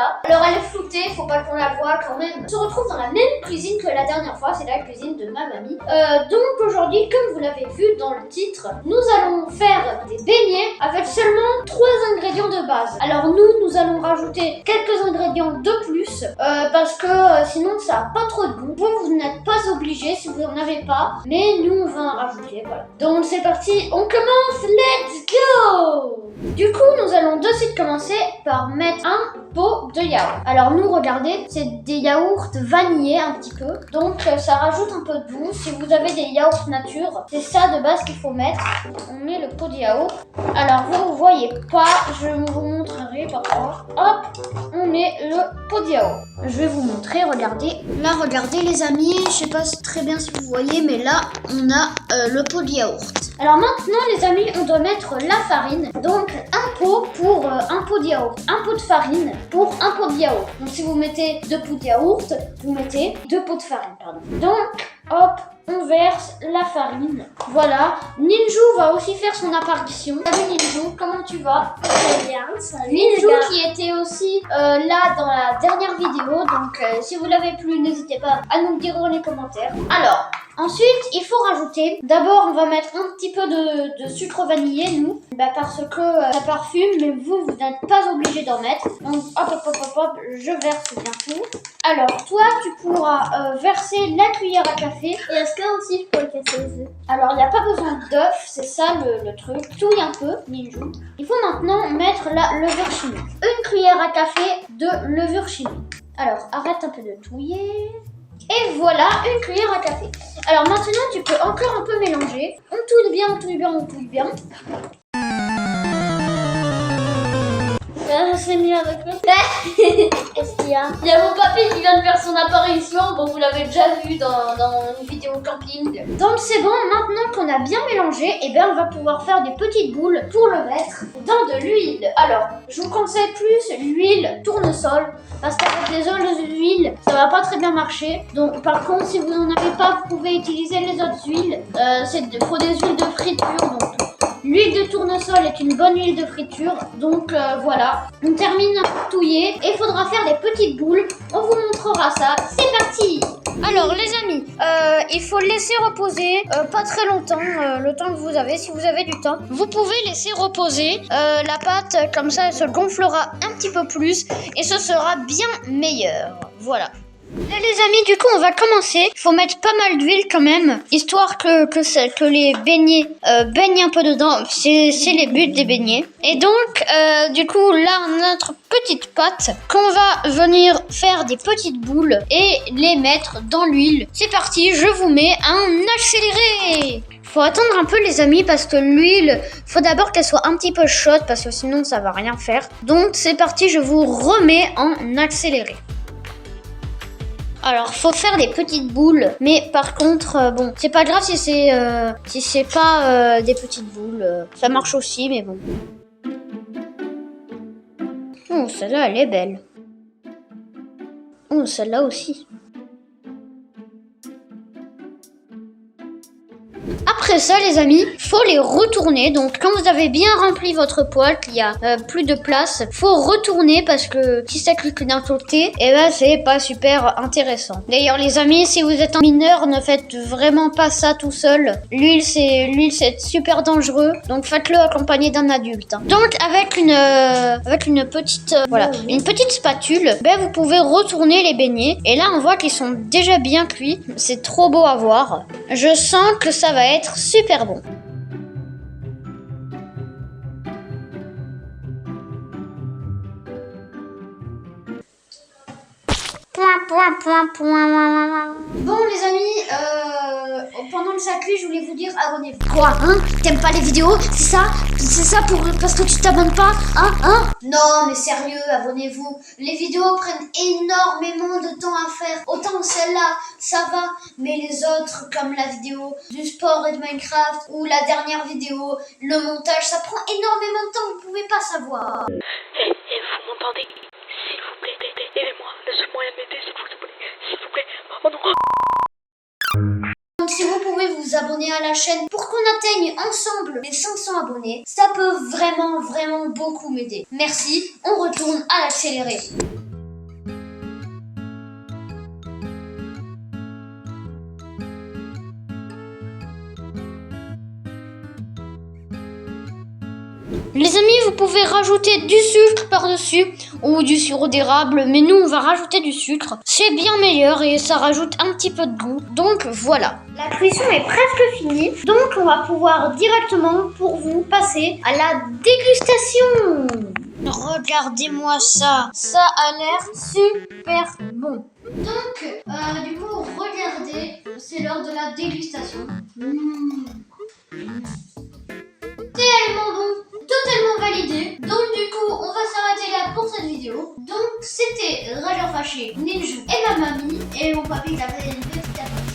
voilà. Alors elle est floutée, faut pas qu'on la voie quand même. On se retrouve dans la même cuisine que la dernière fois, c'est la cuisine de ma mamie. Donc aujourd'hui, comme vous l'avez vu dans le titre, nous allons faire des beignets avec seulement 3 ingrédients de base. Alors nous allons rajouter quelques ingrédients de plus parce que sinon ça n'a pas trop de goût. Vous n'êtes pas obligé si vous n'en avez pas, mais nous on va en rajouter, voilà. Donc c'est parti, on commence, let's go! Du coup, nous allons de suite commencer par mettre un pot de yaourt. Alors nous, regardez, c'est des yaourts vanillés un petit peu, donc ça rajoute un peu de goût. Si vous avez des yaourts nature, c'est ça de base qu'il faut mettre. On met le pot de yaourt. Alors vous voyez pas, je vous montrerai parfois. Hop, on met le pot de yaourt. Je vais vous montrer, regardez. Là, regardez les amis, je sais pas très bien si vous voyez, mais là, on a le pot de yaourt. Alors maintenant, les amis, on doit mettre la farine. Donc un pot pour un pot de yaourt. Un pot de farine pour un pot de yaourt. Donc si vous mettez 2 pots de yaourt, vous mettez 2 pots de farine, pardon. Donc, hop, on verse la farine. Voilà. Ninju va aussi faire son apparition. Salut Ninju, comment tu vas? Très bien, salut. Ninju qui était aussi là dans la dernière vidéo. Donc si vous l'avez plus, n'hésitez pas à nous le dire dans les commentaires. Alors, ensuite, il faut rajouter. D'abord, on va mettre un petit peu de sucre vanillé, nous. Parce que ça parfume, mais vous n'êtes pas obligé d'en mettre. Donc, hop, je verse bien tout. Alors, toi, tu pourras verser la cuillère à café. Et est-ce que aussi je peux casser les œufs? Alors, il n'y a pas besoin d'œufs, c'est ça le truc. Touille un peu, Ninju. Il faut maintenant mettre la levure chimique. Une cuillère à café de levure chimique. Alors, arrête un peu de touiller. Et voilà, une cuillère à café. Alors maintenant, tu peux encore un peu mélanger. On touille bien, on touille bien, on touille bien. C'est mieux avec le Qu'est-ce qu'il y a? Il y a mon papy qui vient de faire son apparition. Bon, vous l'avez déjà vu dans une vidéo camping. Donc c'est bon, maintenant qu'on a bien mélangé, et bien on va pouvoir faire des petites boules pour le mettre dans de l'huile. Alors, je vous conseille plus l'huile tournesol, parce qu'avec les autres huiles, ça va pas très bien marcher. Donc par contre, si vous n'en avez pas, vous pouvez utiliser les autres huiles. Faut des huiles de friture, donc l'huile de tournesol est une bonne huile de friture, donc voilà. On termine à touiller et il faudra faire des petites boules. On vous montrera ça. C'est parti! Alors les amis, il faut laisser reposer pas très longtemps, le temps que vous avez, si vous avez du temps. Vous pouvez laisser reposer la pâte, comme ça elle se gonflera un petit peu plus et ce sera bien meilleur. Voilà. Là les amis, du coup on va commencer. Il faut mettre pas mal d'huile quand même, histoire que les beignets baignent un peu dedans. C'est les buts des beignets. Et donc du coup là on a notre petite pâte qu'on va venir faire des petites boules et les mettre dans l'huile. C'est parti, je vous mets un accéléré. Faut attendre un peu les amis parce que l'huile, faut d'abord qu'elle soit un petit peu chaude parce que sinon ça va rien faire. Donc c'est parti, je vous remets en accéléré. Alors, faut faire des petites boules, mais par contre, bon, c'est pas grave si c'est pas des petites boules. Ça marche aussi, mais bon. Oh, celle-là, elle est belle. Oh, celle-là aussi. Après ça, les amis, faut les retourner. Donc, quand vous avez bien rempli votre poêle, qu'il y a plus de place, faut retourner parce que si ça clique d'un côté, et ben c'est pas super intéressant. D'ailleurs, les amis, si vous êtes un mineur, ne faites vraiment pas ça tout seul. L'huile, c'est super dangereux. Donc, faites-le accompagné d'un adulte. Donc, avec une petite, voilà, une petite spatule, ben vous pouvez retourner les beignets. Et là, on voit qu'ils sont déjà bien cuits. C'est trop beau à voir. Je sens que ça va être super bon. Bon les amis, pendant que ça cuit, je voulais vous dire abonnez-vous. Quoi, hein? T'aimes pas les vidéos? C'est ça parce que tu t'abonnes pas? Hein? Non mais sérieux, abonnez-vous. Les vidéos prennent énormément de temps à faire. Autant celle-là, ça va, mais les autres, comme la vidéo du sport et de Minecraft, ou la dernière vidéo, le montage, ça prend énormément de temps, vous pouvez pas savoir. Et vous m'entendez? S'il vous plaît, aidez-moi. Le seul moyen de m'aider, c'est de vous abonner. S'il vous plaît. Oh non. Donc si vous pouvez vous abonner à la chaîne pour qu'on atteigne ensemble les 500 abonnés, ça peut vraiment beaucoup m'aider. Merci, on retourne à l'accéléré. Les amis, vous pouvez rajouter du sucre par-dessus ou du sirop d'érable, mais nous on va rajouter du sucre. C'est bien meilleur et ça rajoute un petit peu de goût. Donc voilà. La cuisson est presque finie, donc on va pouvoir directement pour vous passer à la dégustation. Regardez-moi ça, ça a l'air super bon. Donc, du coup, regardez, c'est l'heure de la dégustation. Tellement bon, totalement validé. Donc du coup, on va s'arrêter là pour cette vidéo. Donc c'était Rageur Fâché, Ninjou et ma mamie. Et mon papy qui a fait une petite affaire.